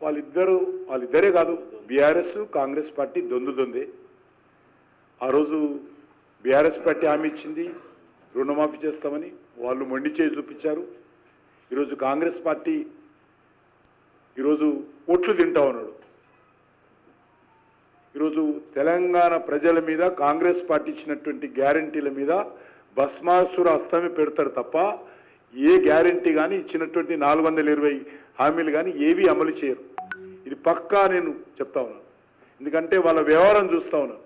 వాళ్ళిద్దరే కాదు, BRS Congress party దొందే. ఆ రోజు బీఆర్ఎస్ పార్టీ హామీ ఇచ్చింది రుణమాఫీ చేస్తామని, వాళ్ళు మొండి చేయి చూపించారు. ఈరోజు కాంగ్రెస్ పార్టీ ఈరోజు ఓట్లు తింటా ఉన్నాడు. ఈరోజు తెలంగాణ ప్రజల మీద కాంగ్రెస్ పార్టీ ఇచ్చినటువంటి గ్యారంటీల మీద భస్మాసుర అస్తమి పెడతారు తప్ప ఏ గ్యారంటీ కానీ ఇచ్చినటువంటి 420 హామీలు కానీ ఏవి అమలు చేయరు. ఇది పక్కా నేను చెప్తా ఉన్నాను. ఎందుకంటే వాళ్ళ వ్యవహారం చూస్తూ ఉన్నాను.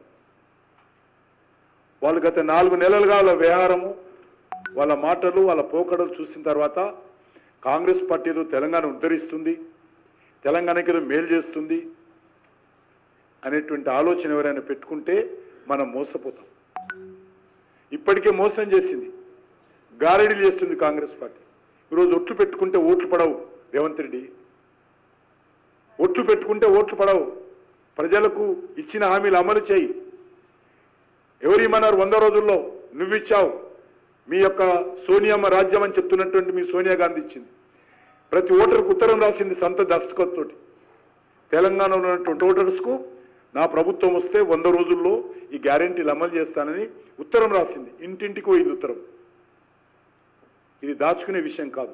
వాళ్ళు గత 4 నెలలుగా వాళ్ళ వ్యవహారము, వాళ్ళ మాటలు, వాళ్ళ పోకడలు చూసిన తర్వాత కాంగ్రెస్ పార్టీ ఏదో తెలంగాణ ఉద్ధరిస్తుంది, తెలంగాణకి ఏదో మేలు చేస్తుంది అనేటువంటి ఆలోచన ఎవరైనా పెట్టుకుంటే మనం మోసపోతాం. ఇప్పటికే మోసం చేసింది, గారడీలు చేస్తుంది కాంగ్రెస్ పార్టీ. ఈరోజు ఒట్లు పెట్టుకుంటే ఓట్లు పడవు. రేవంత్ రెడ్డి ఒట్లు పెట్టుకుంటే ఓట్లు పడవు. ప్రజలకు ఇచ్చిన హామీలు అమలు చేయి. ఎవరేమన్నారు 100 రోజుల్లో నువ్విచ్చావు, మీ యొక్క సోనియమ్మ రాజ్యం అని చెప్తున్నటువంటి మీ సోనియా గాంధీ ఇచ్చింది. ప్రతి ఓటర్కు ఉత్తరం రాసింది సొంత దస్తఖత్తోటి. తెలంగాణలో ఉన్నటువంటి ఓటర్స్కు నా ప్రభుత్వం వస్తే 100 రోజుల్లో ఈ గ్యారెంటీలు అమలు చేస్తానని ఉత్తరం రాసింది. ఇంటింటికి పోయింది ఉత్తరం. ఇది దాచుకునే విషయం కాదు.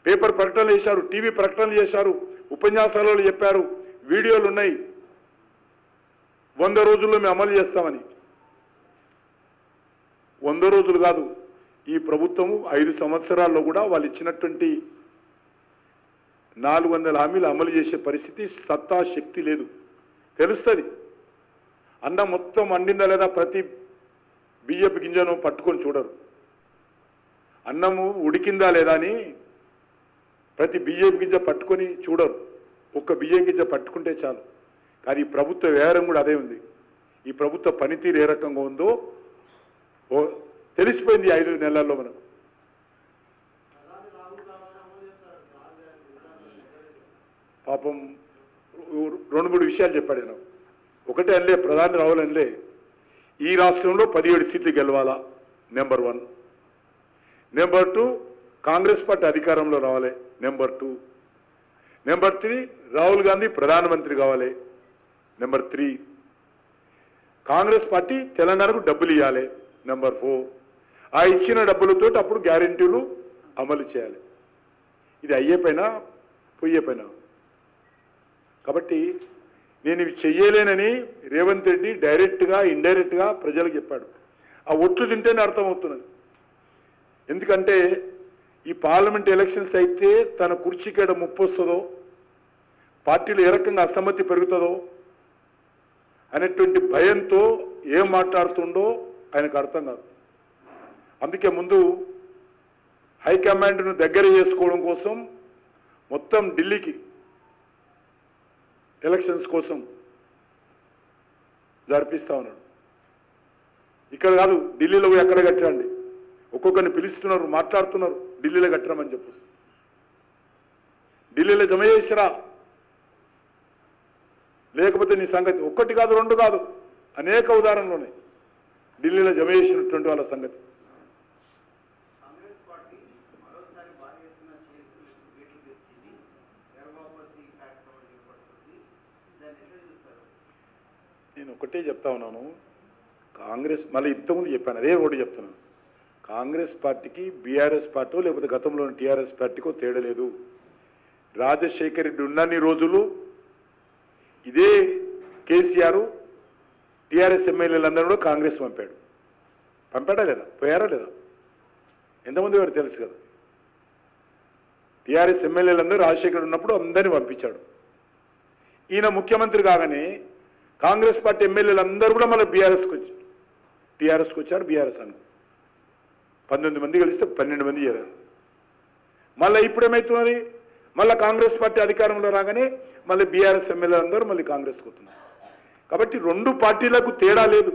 పేపర్ ప్రకటనలు చేశారు, టీవీ ప్రకటనలు చేశారు, ఉపన్యాసాలలో చెప్పారు, వీడియోలు ఉన్నాయి. 100 రోజుల్లో మేము అమలు చేస్తామని. 100 రోజులు కాదు, ఈ ప్రభుత్వము 5 సంవత్సరాల్లో కూడా వాళ్ళు ఇచ్చినటువంటి 400 హామీలు అమలు చేసే పరిస్థితి, సత్తా, శక్తి లేదు. తెలుస్తుంది. అన్నం మొత్తం వండిందా లేదా ప్రతి బియ్యపు గింజను పట్టుకొని చూడరు. అన్నము ఉడికిందా లేదా అని ప్రతి బియ్యపు గింజ పట్టుకొని చూడరు. ఒక్క బియ్యం గింజ పట్టుకుంటే చాలు. కానీ ఈ ప్రభుత్వ వ్యవహారం కూడా అదే ఉంది. ఈ ప్రభుత్వ పనితీరు ఏ రకంగా ఉందో తెలిసిపోయింది 5 నెలల్లో మనకు. పాపం 2-3 విషయాలు చెప్పాడు నేను. ఒకటే అనలే, ప్రధాని రాహుల్ అనలే, ఈ రాష్ట్రంలో 17 సీట్లు గెలవాలా, నెంబర్ 1. నెంబర్ 2, కాంగ్రెస్ పార్టీ అధికారంలో రావాలి, నెంబర్ 2. నెంబర్ 3, రాహుల్ గాంధీ ప్రధానమంత్రి కావాలి, నెంబర్ 3. కాంగ్రెస్ పార్టీ తెలంగాణకు డబ్బులు ఇవ్వాలి, నెంబర్ 4. ఆ ఇచ్చిన డబ్బులతో అప్పుడు గ్యారెంటీలు అమలు చేయాలి. ఇది అయ్యే పైన పోయే పైన. కాబట్టి నేను ఇవి చెయ్యలేనని రేవంత్ రెడ్డి డైరెక్ట్గా ఇండైరెక్ట్గా ప్రజలకు చెప్పాడు. ఆ ఒట్లు తింటేనే అర్థమవుతున్నది. ఎందుకంటే ఈ పార్లమెంట్ ఎలక్షన్స్ అయితే తన కుర్చీకేడ ముప్పు వస్తుందో, పార్టీలో ఏ రకంగా అసమ్మతి పెరుగుతుందో అనేటువంటి భయంతో ఏం మాట్లాడుతుండో ఆయనకు అర్థం కాదు. అందుకే ముందు హైకమాండ్ను దగ్గర చేసుకోవడం కోసం మొత్తం ఢిల్లీకి ఎలక్షన్స్ కోసం జరిపిస్తా ఉన్నాడు. ఇక్కడ కాదు, ఢిల్లీలో పోయి ఎక్కడ కట్టరండి. ఒక్కొక్కరిని పిలుస్తున్నారు, మాట్లాడుతున్నారు, ఢిల్లీలో కట్టరమని చెప్పేసి. ఢిల్లీలో జమ చేసిరా, లేకపోతే నీ సంగతి. 1 కాదు 2 కాదు, అనేక ఉదాహరణలు ఉన్నాయి ఢిల్లీలో జమ చేసినటువంటి వాళ్ళ సంగతి. నేను ఒకటే చెప్తా ఉన్నాను, కాంగ్రెస్ మళ్ళీ ఇంతకుముందు చెప్పాను, అదే ఒకటి చెప్తున్నాను. కాంగ్రెస్ పార్టీకి బీఆర్ఎస్ పార్టీ లేకపోతే గతంలోని టీఆర్ఎస్ పార్టీకో తేడా లేదు. రాజశేఖర్ రెడ్డి ఉన్నన్ని రోజులు ఇదే కేసీఆర్ టీఆర్ఎస్ ఎమ్మెల్యేలందరూ కూడా కాంగ్రెస్ పంపాడా లేదా, పోయారా లేదా? ఎంతమంది వారు తెలుసు కదా. టీఆర్ఎస్ ఎమ్మెల్యేలందరూ రాజశేఖర్ ఉన్నప్పుడు అందరినీ పంపించాడు. ఈయన ముఖ్యమంత్రి కాగానే కాంగ్రెస్ పార్టీ ఎమ్మెల్యేలు అందరూ కూడా మళ్ళీ టీఆర్ఎస్కి వచ్చారు. బీఆర్ఎస్ అన్న 19 మంది కలిస్తే 12 మంది చేరారు. మళ్ళీ ఇప్పుడు ఏమవుతున్నది, మళ్ళీ కాంగ్రెస్ పార్టీ అధికారంలో రాగానే మళ్ళీ బీఆర్ఎస్ ఎమ్మెల్యేలు అందరూ మళ్ళీ కాంగ్రెస్కి వస్తున్నారు. కాబట్టి 2 పార్టీలకు తేడా లేదు.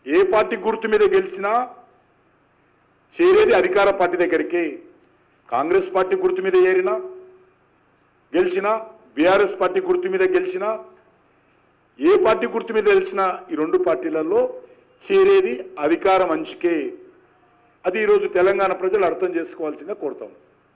ఏ పార్టీ గుర్తు మీద గెలిచినా చేరేది అధికార పార్టీ దగ్గరికి. కాంగ్రెస్ పార్టీ గుర్తు మీద గెలిచినా, బీఆర్ఎస్ పార్టీ గుర్తు మీద గెలిచినా, ఏ పార్టీ గుర్తు మీద గెలిచినా ఈ 2 పార్టీలలో చేరేది అధికారం అంచుకే. అది ఈరోజు తెలంగాణ ప్రజలు అర్థం చేసుకోవాల్సిందిగా కోరుతాం.